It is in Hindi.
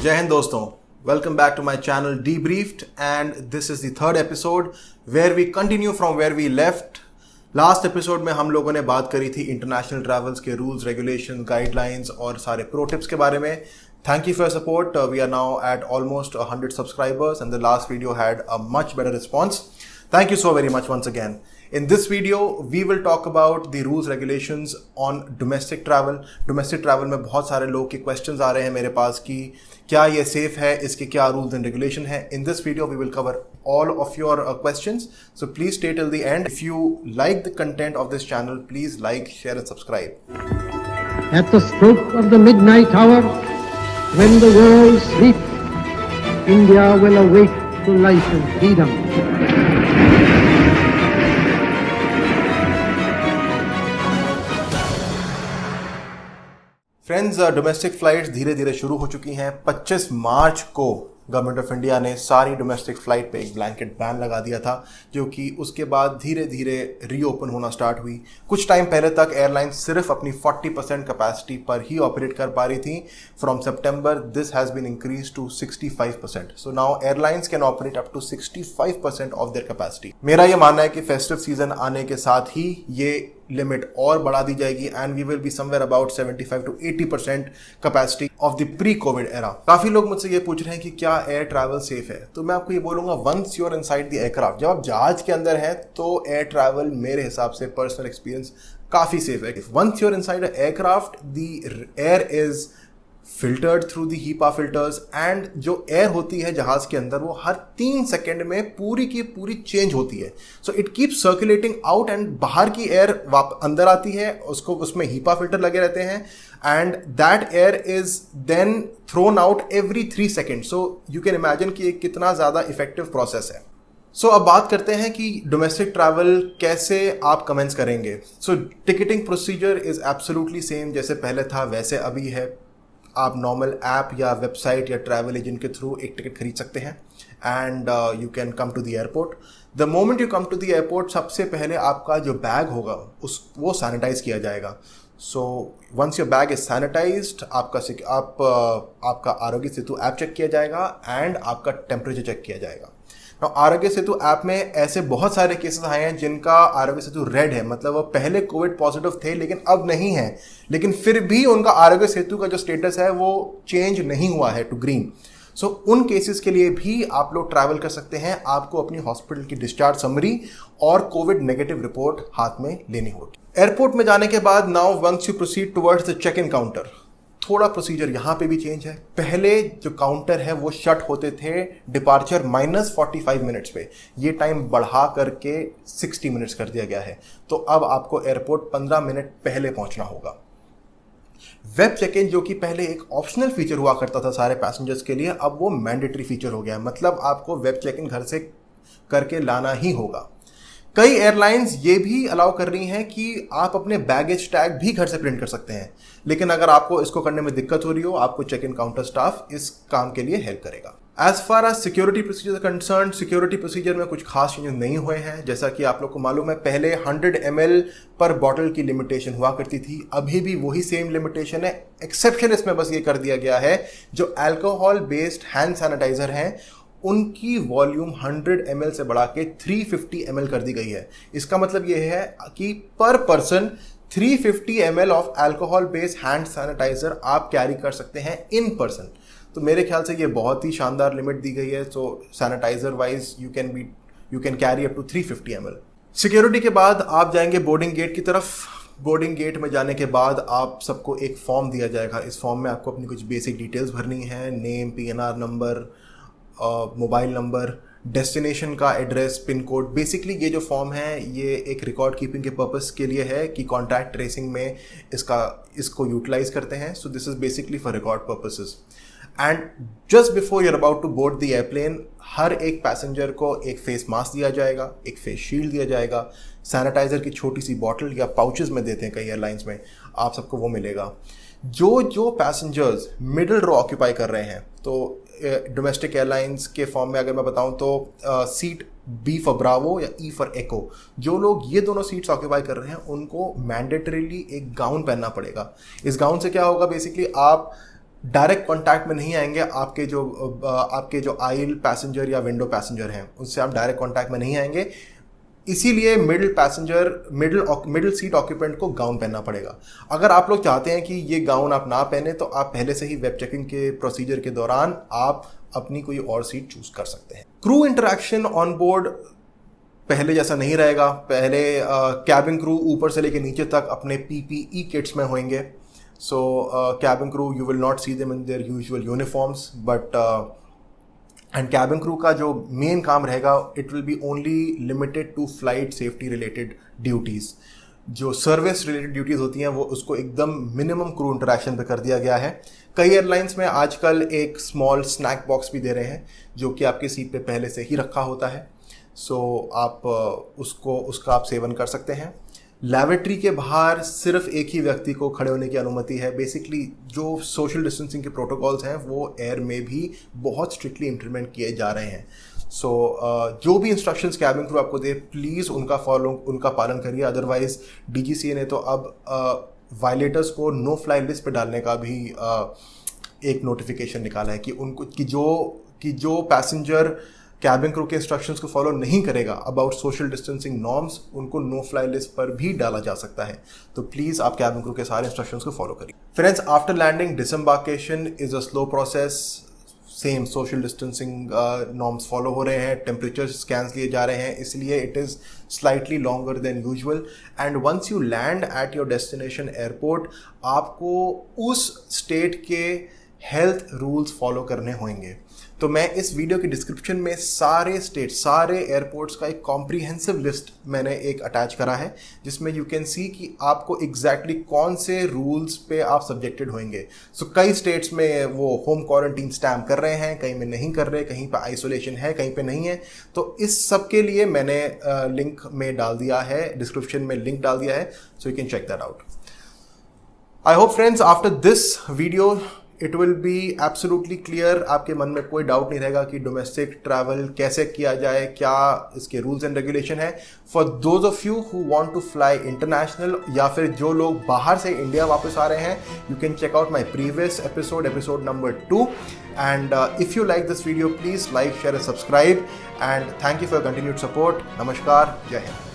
जय हिंद दोस्तों, welcome back to my channel Debriefed and this is the third episode where we continue from where we left. Last episode में हम लोगों ने बात करी थी इंटरनेशनल ट्रैवल्स के रूल्स, रेगुलेशन, गाइडलाइंस और सारे प्रो टिप्स के बारे में. Thank you for your support. We are now at almost 100 subscribers and the last video had a much better response. Thank you so very much once again. In this video, we will talk about the rules regulations on domestic travel. Domestic travel में बहुत सारे लोग के questions आ रहे हैं मेरे पास कि क्या ये safe है, इसके क्या rules and regulation है. In this video, we will cover all of your questions. So please stay till the end. If you like the content of this channel, please like, share and subscribe. At the stroke of the midnight hour, when the world sleeps, India will awake to life and freedom. Friends, domestic flights धीरे धीरे शुरू हो चुकी हैं. 25 मार्च को गवर्नमेंट ऑफ इंडिया ने सारी डोमेस्टिक फ्लाइट पे एक ब्लैंकेट बैन लगा दिया था, जो कि उसके बाद धीरे धीरे रीओपन होना स्टार्ट हुई. कुछ टाइम पहले तक एयरलाइंस सिर्फ अपनी 40% कैपेसिटी पर ही ऑपरेट कर पा रही थी. From September this has been increase to 65%. So now airlines can operate up to 65% of their capacity. मेरा ये मानना है कि फेस्टिव सीजन आने के साथ ही ये लिमिट और बढ़ा दी जाएगी and we will be somewhere about 75 to 80% capacity of the pre covid era. काफी लोग मुझसे ये पूछ रहे हैं कि क्या एयर ट्रैवल सेफ है. तो मैं आपको ये बोलूंगा, once you're inside the aircraft, जब आप जहाज के अंदर हैं तो एयर ट्रैवल मेरे हिसाब से पर्सनल एक्सपीरियंस काफी सेफ है. Once you're inside the aircraft, the air is filtered through the HEPA filters and जो एयर होती है जहाज के अंदर वो हर 3 सेकेंड में पूरी की पूरी चेंज होती है. So it keep circulating out and बाहर की एयर अंदर आती है, उसको उसमें हीपा फिल्टर लगे रहते हैं and that air is then thrown out every 3 second. So you can imagine कि एक कितना ज़्यादा इफेक्टिव प्रोसेस है. सो अब बात करते हैं कि डोमेस्टिक ट्रैवल कैसे आप कमेंस करेंगे. So ticketing procedure is absolutely same, जैसे पहले था वैसे अभी है. आप नॉर्मल ऐप या वेबसाइट या ट्रैवल एजेंट के थ्रू एक टिकट खरीद सकते हैं and you can come to the airport. The moment you come to the airport, सबसे पहले आपका जो बैग होगा वो सैनिटाइज किया जाएगा. So once your bag is sanitised, आपका आरोग्य सेतु ऐप चेक किया जाएगा एंड आपका टेम्परेचर चेक किया जाएगा. Now, आरोग्य सेतु ऐप में ऐसे बहुत सारे केसेस आए हैं जिनका आरोग्य सेतु रेड है, मतलब वो पहले कोविड पॉजिटिव थे लेकिन अब नहीं है, लेकिन फिर भी उनका आरोग्य सेतु का जो स्टेटस है वो चेंज नहीं हुआ है टू ग्रीन. सो उन केसेस के लिए भी आप लोग ट्रैवल कर सकते हैं. आपको अपनी हॉस्पिटल की डिस्चार्ज समरी और कोविड नेगेटिव रिपोर्ट हाथ में लेनी होगी. एयरपोर्ट में जाने के बाद now once you proceed towards the check in counter, थोड़ा प्रोसीजर यहाँ पे भी चेंज है. पहले जो काउंटर है वो शट होते थे डिपार्चर -45 मिनट्स पे, ये टाइम बढ़ा करके 60 मिनट्स कर दिया गया है. तो अब आपको एयरपोर्ट 15 मिनट पहले पहुंचना होगा. वेब चेक इन, जो कि पहले एक ऑप्शनल फीचर हुआ करता था सारे पैसेंजर्स के लिए, अब वो मैंडेटरी फीचर हो गया. मतलब आपको वेब चेक इन घर से करके लाना ही होगा. कई एयरलाइंस ये भी अलाउ कर रही हैं कि आप अपने बैगेज टैग भी घर से प्रिंट कर सकते हैं, लेकिन अगर आपको इसको करने में दिक्कत हो रही हो, आपको चेक इन काउंटर स्टाफ इस काम के लिए हेल्प करेगा. As far as security procedure concern, security procedure में कुछ खास चेंजेस नहीं हुए हैं. जैसा कि आप लोग को मालूम है, पहले 100 ml पर बॉटल की लिमिटेशन हुआ करती थी, अभी भी वही सेम लिमिटेशन है. एक्सेप्शन इसमें बस ये कर दिया गया है, जो अल्कोहल बेस्ड हैंड सैनिटाइजर हैं उनकी वॉल्यूम 100 ml से बढ़ा के 350 ml कर दी गई है. इसका मतलब ये है कि per person 350 ml of alcohol based hand sanitiser आप कैरी कर सकते हैं इन पर्सन. तो मेरे ख्याल से ये बहुत ही शानदार लिमिट दी गई है. So sanitiser wise you can carry up to 350 ml. Security के बाद आप जाएंगे बोर्डिंग गेट की तरफ. बोर्डिंग गेट में जाने के बाद आप सबको एक फॉर्म दिया जाएगा. इस फॉर्म में आपको अपनी कुछ बेसिक डिटेल्स भरनी है, name, PNR number, mobile number, destination का एड्रेस, पिन कोड. बेसिकली ये जो फॉर्म है ये एक रिकॉर्ड कीपिंग के पर्पस के लिए है कि कॉन्टैक्ट ट्रेसिंग में इसको यूटिलाइज करते हैं. So this is basically for record purposes. And just before you're about to board the airplane, हर एक पैसेंजर को एक फेस मास्क दिया जाएगा, एक फेस शील्ड दिया जाएगा, सैनिटाइजर की छोटी सी बॉटल या पाउचेस में देते हैं कई एयरलाइंस में, आप सबको वो मिलेगा. जो पैसेंजर्स मिडिल रो ऑक्यूपाई कर रहे हैं, तो डोमेस्टिक एयरलाइंस के फॉर्म में अगर मैं बताऊं तो सीट B फॉर ब्रावो या E फॉर एको, जो लोग ये दोनों सीट्स ऑक्यूपाई कर रहे हैं उनको मैंडेटरीली एक गाउन पहनना पड़ेगा. इस गाउन से क्या होगा, बेसिकली आप डायरेक्ट कांटेक्ट में नहीं आएंगे आपके जो आइल पैसेंजर या विंडो पैसेंजर हैं, उनसे आप डायरेक्ट कांटेक्ट में नहीं आएंगे। इसीलिए मिडिल सीट ऑक्यूपेंट को गाउन पहनना पड़ेगा। अगर आप लोग चाहते हैं कि ये गाउन आप ना पहने तो आप पहले से ही वेब चेकिंग के प्रोसीजर के दौरान आप अपनी कोई और सीट चूज कर सकते हैं। क्रू इंटरेक्शन ऑन बोर्ड पहले जैसा नहीं रहेगा। पहले कैबिन क्रू ऊपर से लेकर नीचे तक अपने PPE किट्स में होंगे। So cabin crew, you will not see them in their usual uniforms, but and cabin crew का जो मेन काम रहेगा, it will be only limited to flight safety related duties. जो सर्विस रिलेटेड ड्यूटीज़ होती हैं वो उसको एकदम मिनिमम क्रू इंटरेक्शन पे कर दिया गया है। कई एयरलाइंस में आजकल एक स्मॉल स्नैक बॉक्स भी दे रहे हैं जो कि आपकी सीट पे पहले से ही रखा होता है। सो आप उसका आप सेवन कर सकते हैं। लैबोरेटरी के बाहर सिर्फ एक ही व्यक्ति को खड़े होने की अनुमति है। बेसिकली जो सोशल डिस्टेंसिंग के प्रोटोकॉल्स हैं वो एयर में भी बहुत स्ट्रिक्टली इम्प्लीमेंट किए जा रहे हैं। सो जो भी इंस्ट्रक्शंस कैबिन क्रू आपको दे, प्लीज़ उनका पालन करिए। अदरवाइज DGCA ने तो अब वायलेटर्स को नो फ्लाई लिस्ट पे डालने का भी एक नोटिफिकेशन निकाला है कि जो पैसेंजर कैबिन क्रू के इंस्ट्रक्शंस को फॉलो नहीं करेगा अबाउट सोशल डिस्टेंसिंग नॉर्म्स, उनको नो फ्लाई लिस्ट पर भी डाला जा सकता है। तो प्लीज़ आप कैबिन क्रू के सारे इंस्ट्रक्शंस को फॉलो करिए। Friends, after landing disembarkation is a slow process. Same social distancing norms follow हो रहे हैं, टेम्परेचर स्कैन्स लिए जा रहे हैं, इसलिए it is slightly longer than usual. And once you land at your destination airport, आपको उस स्टेट के हेल्थ रूल्स फॉलो करने होंगे। तो मैं इस वीडियो के डिस्क्रिप्शन में सारे एयरपोर्ट्स का एक कॉम्प्रिहेंसिव लिस्ट मैंने एक अटैच करा है, जिसमें यू कैन सी कि आपको एग्जैक्टली कौन से रूल्स पे आप सब्जेक्टेड होंगे। सो कई स्टेट्स में वो होम क्वारंटीन स्टैम्प कर रहे हैं, कहीं में नहीं कर रहे, कहीं पे आइसोलेशन है, कहीं पे नहीं है। तो इस सब के लिए मैंने लिंक में डाल दिया है, डिस्क्रिप्शन में लिंक डाल दिया है, so you can check that out. I hope friends after this video it will be absolutely clear, आपके मन में कोई डाउट नहीं रहेगा कि डोमेस्टिक ट्रैवल कैसे किया जाए, क्या इसके रूल्स एंड रेगुलेशन है। For those of you who want to fly international, या फिर जो लोग बाहर से इंडिया वापस आ रहे हैं, you can check out my previous episode number 2। And if you like this video, please like, share and subscribe. And thank you for continued support. नमस्कार, जय हिंद।